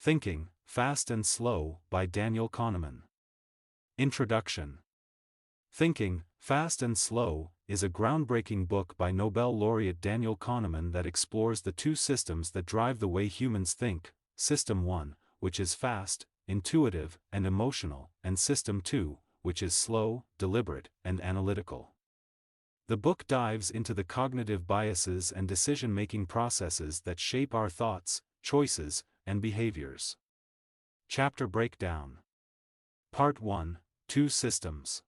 Thinking, Fast and Slow, by Daniel Kahneman. Introduction. Thinking, Fast and Slow, is a groundbreaking book by Nobel laureate Daniel Kahneman that explores the two systems that drive the way humans think: System 1, which is fast, intuitive, and emotional, and System 2, which is slow, deliberate, and analytical. The book dives into the cognitive biases and decision-making processes that shape our thoughts, choices, and behaviors. Chapter Breakdown. Part 1, Two Systems.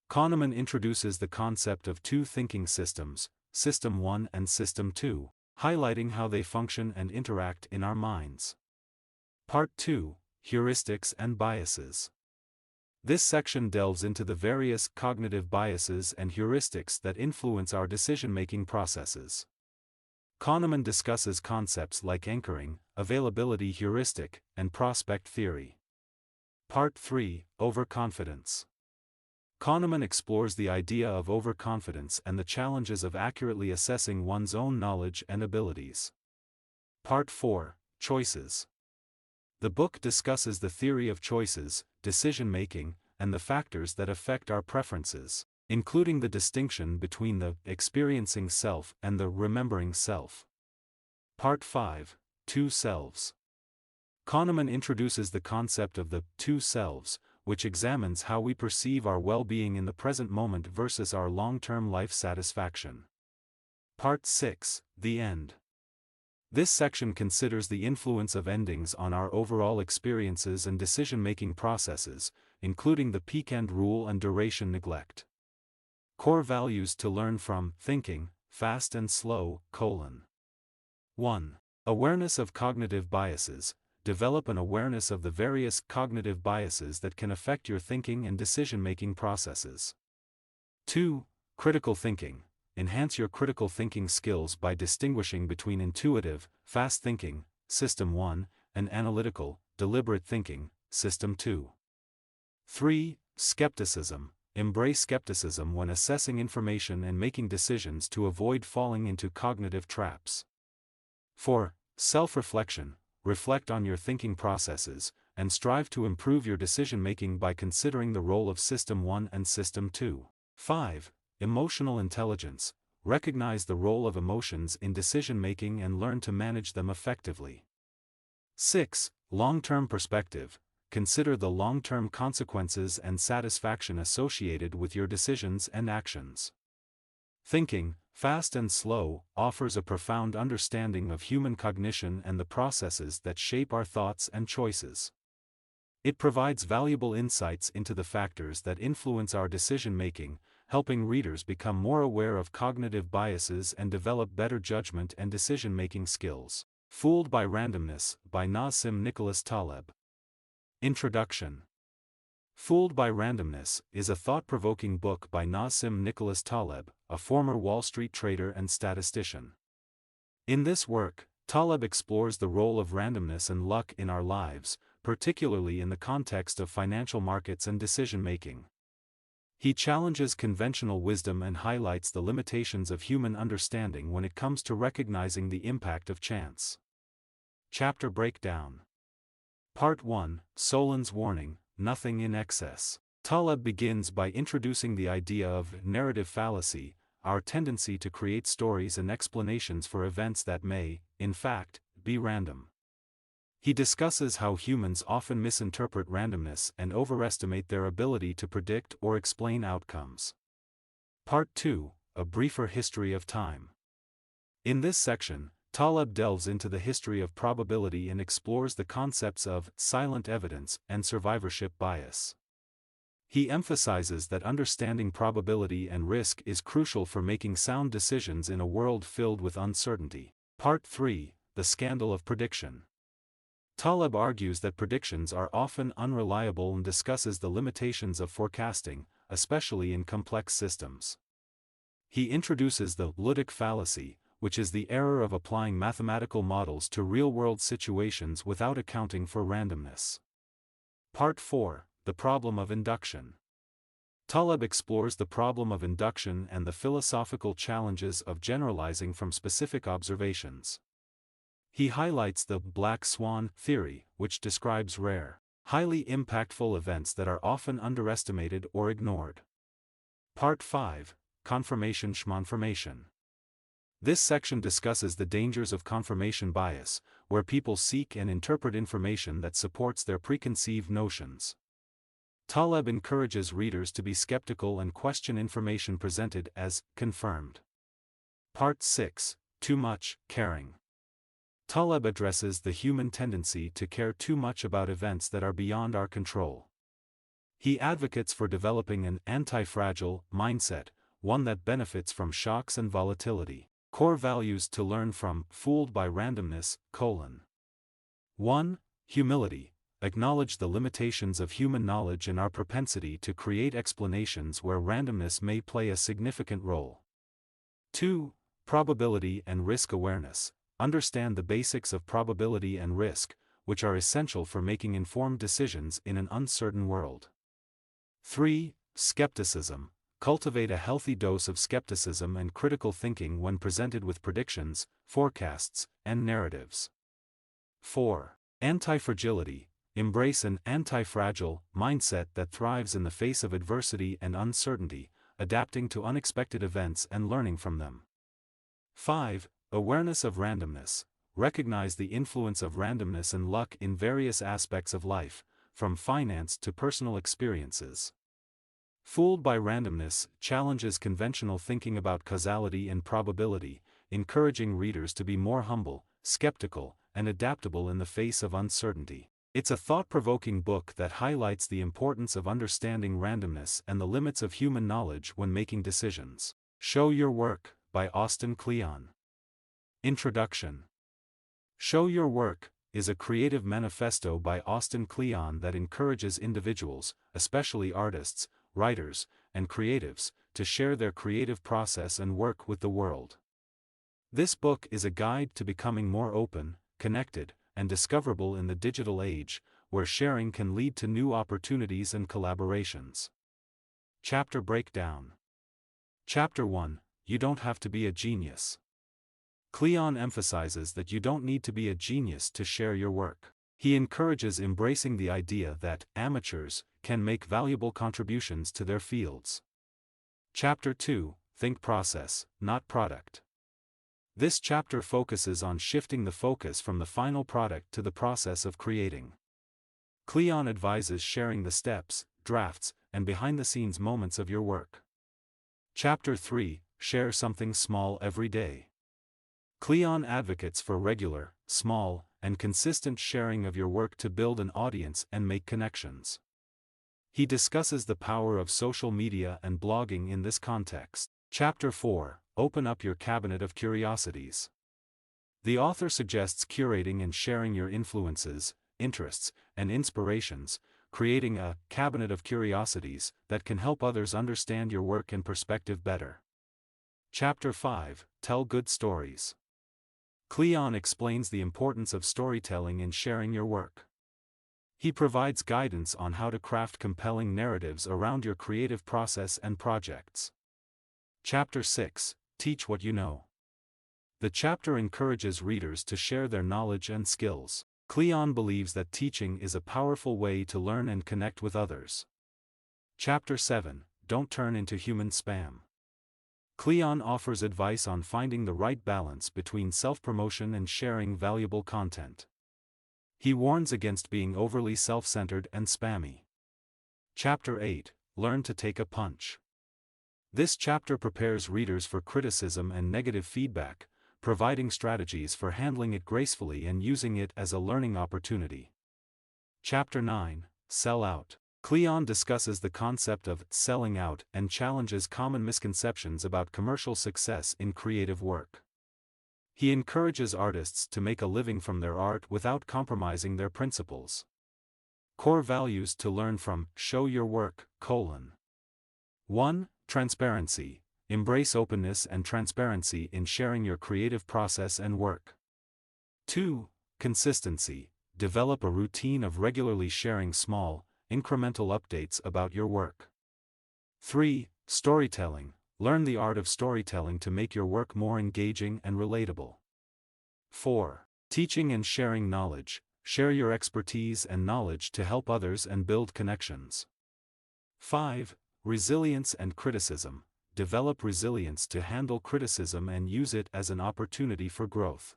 Kahneman introduces the concept of two thinking systems, System 1 and System 2, highlighting how they function and interact in our minds. Part 2, Heuristics and Biases. This section delves into the various cognitive biases and heuristics that influence our decision-making processes. Kahneman discusses concepts like anchoring, availability heuristic, and prospect theory. Part 3, Overconfidence. Kahneman explores the idea of overconfidence and the challenges of accurately assessing one's own knowledge and abilities. Part 4, Choices. The book discusses the theory of choices, decision-making, and the factors that affect our preferences, including the distinction between the experiencing self and the remembering self. Part 5, Two Selves. Kahneman introduces the concept of the two selves, which examines how we perceive our well-being in the present moment versus our long-term life satisfaction. Part 6, The End. This section considers the influence of endings on our overall experiences and decision-making processes, including the peak end rule and duration neglect. Core values to learn from Thinking, Fast and Slow: 1. Awareness of cognitive biases. Develop an awareness of the various cognitive biases that can affect your thinking and decision-making processes. 2. Critical thinking. Enhance your critical thinking skills by distinguishing between intuitive, fast thinking, System 1, and analytical, deliberate thinking, System 2. 3. Skepticism. Embrace skepticism when assessing information and making decisions to avoid falling into cognitive traps. 4. Self-reflection. Reflect on your thinking processes, and strive to improve your decision-making by considering the role of System 1 and System 2. 5. Emotional intelligence. Recognize the role of emotions in decision-making and learn to manage them effectively. 6. Long-term perspective. Consider the long-term consequences and satisfaction associated with your decisions and actions. Thinking, Fast and Slow, offers a profound understanding of human cognition and the processes that shape our thoughts and choices. It provides valuable insights into the factors that influence our decision-making, helping readers become more aware of cognitive biases and develop better judgment and decision-making skills. Fooled by Randomness, by Nassim Nicholas Taleb. Introduction. Fooled by Randomness is a thought-provoking book by Nassim Nicholas Taleb, a former Wall Street trader and statistician. In this work, Taleb explores the role of randomness and luck in our lives, particularly in the context of financial markets and decision-making. He challenges conventional wisdom and highlights the limitations of human understanding when it comes to recognizing the impact of chance. Chapter Breakdown. Part 1, Solon's Warning, Nothing in Excess. Taleb begins by introducing the idea of narrative fallacy, our tendency to create stories and explanations for events that may, in fact, be random. He discusses how humans often misinterpret randomness and overestimate their ability to predict or explain outcomes. Part 2, A Briefer History of Time. In this section, Taleb delves into the history of probability and explores the concepts of silent evidence and survivorship bias. He emphasizes that understanding probability and risk is crucial for making sound decisions in a world filled with uncertainty. Part 3, The Scandal of Prediction. Taleb argues that predictions are often unreliable and discusses the limitations of forecasting, especially in complex systems. He introduces the Ludic fallacy, which is the error of applying mathematical models to real-world situations without accounting for randomness. Part 4, The Problem of Induction. Taleb explores the problem of induction and the philosophical challenges of generalizing from specific observations. He highlights the black swan theory, which describes rare, highly impactful events that are often underestimated or ignored. Part 5, Confirmation-Schmonformation. This section discusses the dangers of confirmation bias, where people seek and interpret information that supports their preconceived notions. Taleb encourages readers to be skeptical and question information presented as confirmed. Part 6, Too Much Caring. Taleb addresses the human tendency to care too much about events that are beyond our control. He advocates for developing an anti-fragile mindset, one that benefits from shocks and volatility. Core values to learn from: Fooled by Randomness: 1. Humility. Acknowledge the limitations of human knowledge and our propensity to create explanations where randomness may play a significant role. 2. Probability and risk awareness. Understand the basics of probability and risk, which are essential for making informed decisions in an uncertain world. 3. Skepticism. Cultivate a healthy dose of skepticism and critical thinking when presented with predictions, forecasts, and narratives. 4. Anti-fragility. Embrace an anti-fragile mindset that thrives in the face of adversity and uncertainty, adapting to unexpected events and learning from them. 5. Awareness of randomness. Recognize the influence of randomness and luck in various aspects of life, from finance to personal experiences. Fooled by Randomness challenges conventional thinking about causality and probability, encouraging readers to be more humble, skeptical, and adaptable in the face of uncertainty. It's a thought-provoking book that highlights the importance of understanding randomness and the limits of human knowledge when making decisions. Show Your Work, by Austin Kleon. Introduction. Show Your Work is a creative manifesto by Austin Kleon that encourages individuals, especially artists, writers, and creatives, to share their creative process and work with the world. This book is a guide to becoming more open, connected, and discoverable in the digital age, where sharing can lead to new opportunities and collaborations. Chapter Breakdown. Chapter 1, You Don't Have to Be a Genius. Kleon emphasizes that you don't need to be a genius to share your work. He encourages embracing the idea that amateurs can make valuable contributions to their fields. Chapter 2, Think Process, Not Product. This chapter focuses on shifting the focus from the final product to the process of creating. Kleon advises sharing the steps, drafts, and behind-the-scenes moments of your work. Chapter 3, Share Something Small Every Day. Kleon advocates for regular, small, and consistent sharing of your work to build an audience and make connections. He discusses the power of social media and blogging in this context. Chapter 4, Open Up Your Cabinet of Curiosities. The author suggests curating and sharing your influences, interests, and inspirations, creating a cabinet of curiosities that can help others understand your work and perspective better. Chapter 5, Tell Good Stories. Kleon explains the importance of storytelling in sharing your work. He provides guidance on how to craft compelling narratives around your creative process and projects. Chapter 6, Teach What You Know. The chapter encourages readers to share their knowledge and skills. Kleon believes that teaching is a powerful way to learn and connect with others. Chapter 7, Don't Turn into Human Spam. Kleon offers advice on finding the right balance between self-promotion and sharing valuable content. He warns against being overly self-centered and spammy. Chapter 8, Learn to Take a Punch. This chapter prepares readers for criticism and negative feedback, providing strategies for handling it gracefully and using it as a learning opportunity. Chapter 9, Sell Out. Kleon discusses the concept of selling out and challenges common misconceptions about commercial success in creative work. He encourages artists to make a living from their art without compromising their principles. Core values to learn from: Show Your Work: 1. Transparency. Embrace openness and transparency in sharing your creative process and work. 2. Consistency. Develop a routine of regularly sharing small, incremental updates about your work. 3. Storytelling. Learn the art of storytelling to make your work more engaging and relatable. 4. Teaching and sharing knowledge. Share your expertise and knowledge to help others and build connections. 5. Resilience and criticism. Develop resilience to handle criticism and use it as an opportunity for growth.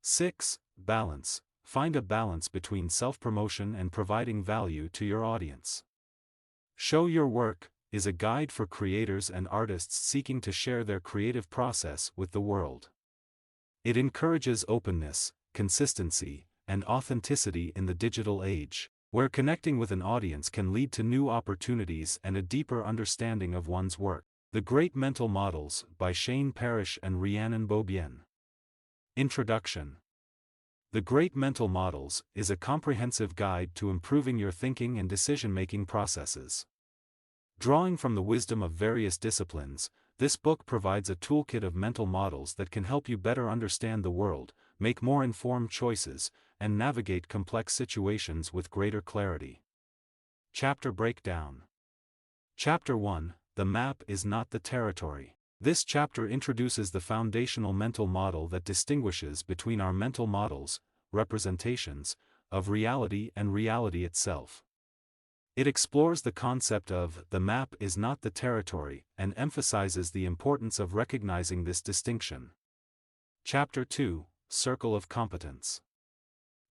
6. Balance. Find a balance between self-promotion and providing value to your audience. Show Your Work is a guide for creators and artists seeking to share their creative process with the world. It encourages openness, consistency, and authenticity in the digital age, where connecting with an audience can lead to new opportunities and a deeper understanding of one's work. The Great Mental Models by Parrish and Rhiannon Beaubien. Introduction. The Great Mental Models is a comprehensive guide to improving your thinking and decision-making processes. Drawing from the wisdom of various disciplines, this book provides a toolkit of mental models that can help you better understand the world, make more informed choices, and navigate complex situations with greater clarity. Chapter Breakdown. Chapter 1. The Map is Not the Territory. This chapter introduces the foundational mental model that distinguishes between our mental models, representations, of reality and reality itself. It explores the concept of the map is not the territory and emphasizes the importance of recognizing this distinction. Chapter 2. Circle of Competence.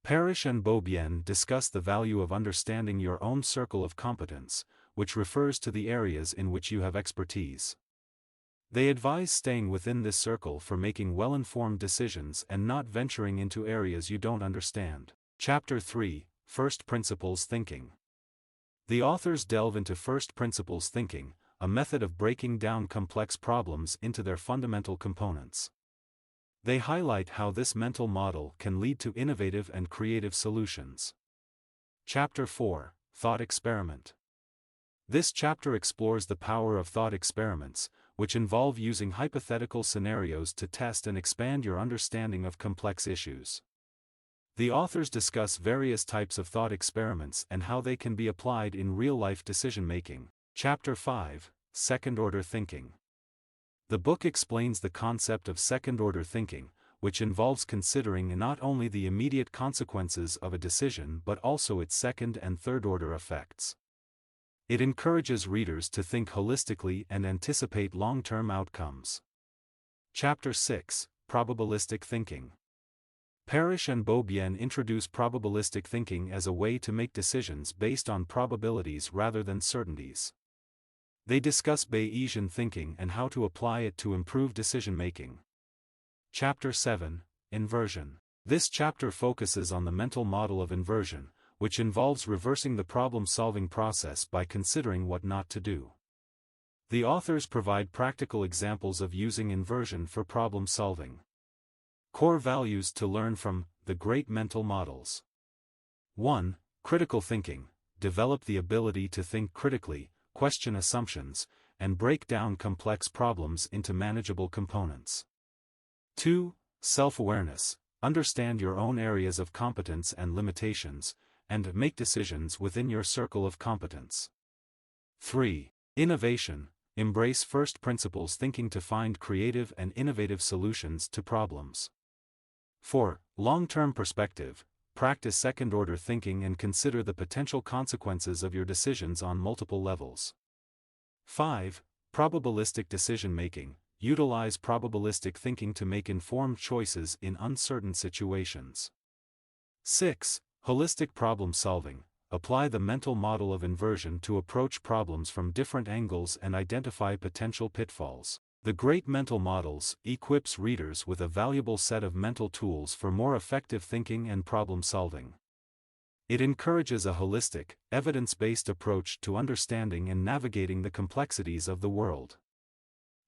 Parrish and Beaubien discuss the value of understanding your own circle of competence, which refers to the areas in which you have expertise. They advise staying within this circle for making well-informed decisions and not venturing into areas you don't understand. Chapter 3. First Principles Thinking. The authors delve into first principles thinking, a method of breaking down complex problems into their fundamental components. They highlight how this mental model can lead to innovative and creative solutions. Chapter 4. Thought Experiment. This chapter explores the power of thought experiments, which involve using hypothetical scenarios to test and expand your understanding of complex issues. The authors discuss various types of thought experiments and how they can be applied in real-life decision-making. Chapter 5. Second-Order Thinking. The book explains the concept of second-order thinking, which involves considering not only the immediate consequences of a decision but also its second- and third-order effects. It encourages readers to think holistically and anticipate long-term outcomes. Chapter 6. Probabilistic Thinking. Parrish and Beaubien introduce probabilistic thinking as a way to make decisions based on probabilities rather than certainties. They discuss Bayesian thinking and how to apply it to improve decision-making. Chapter 7. Inversion. This chapter focuses on the mental model of inversion, which involves reversing the problem-solving process by considering what not to do. The authors provide practical examples of using inversion for problem-solving. Core values to learn from the Great Mental Models. 1. Critical thinking. Develop the ability to think critically, question assumptions, and break down complex problems into manageable components. 2. Self-awareness. Understand your own areas of competence and limitations, and make decisions within your circle of competence. 3. Innovation. Embrace first principles thinking to find creative and innovative solutions to problems. 4. Long-term perspective. Practice second-order thinking and consider the potential consequences of your decisions on multiple levels. 5. Probabilistic decision-making. Utilize probabilistic thinking to make informed choices in uncertain situations. 6. Holistic problem-solving. Apply the mental model of inversion to approach problems from different angles and identify potential pitfalls. The Great Mental Models equips readers with a valuable set of mental tools for more effective thinking and problem-solving. It encourages a holistic, evidence-based approach to understanding and navigating the complexities of the world.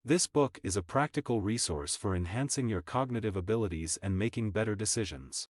This book is a practical resource for enhancing your cognitive abilities and making better decisions.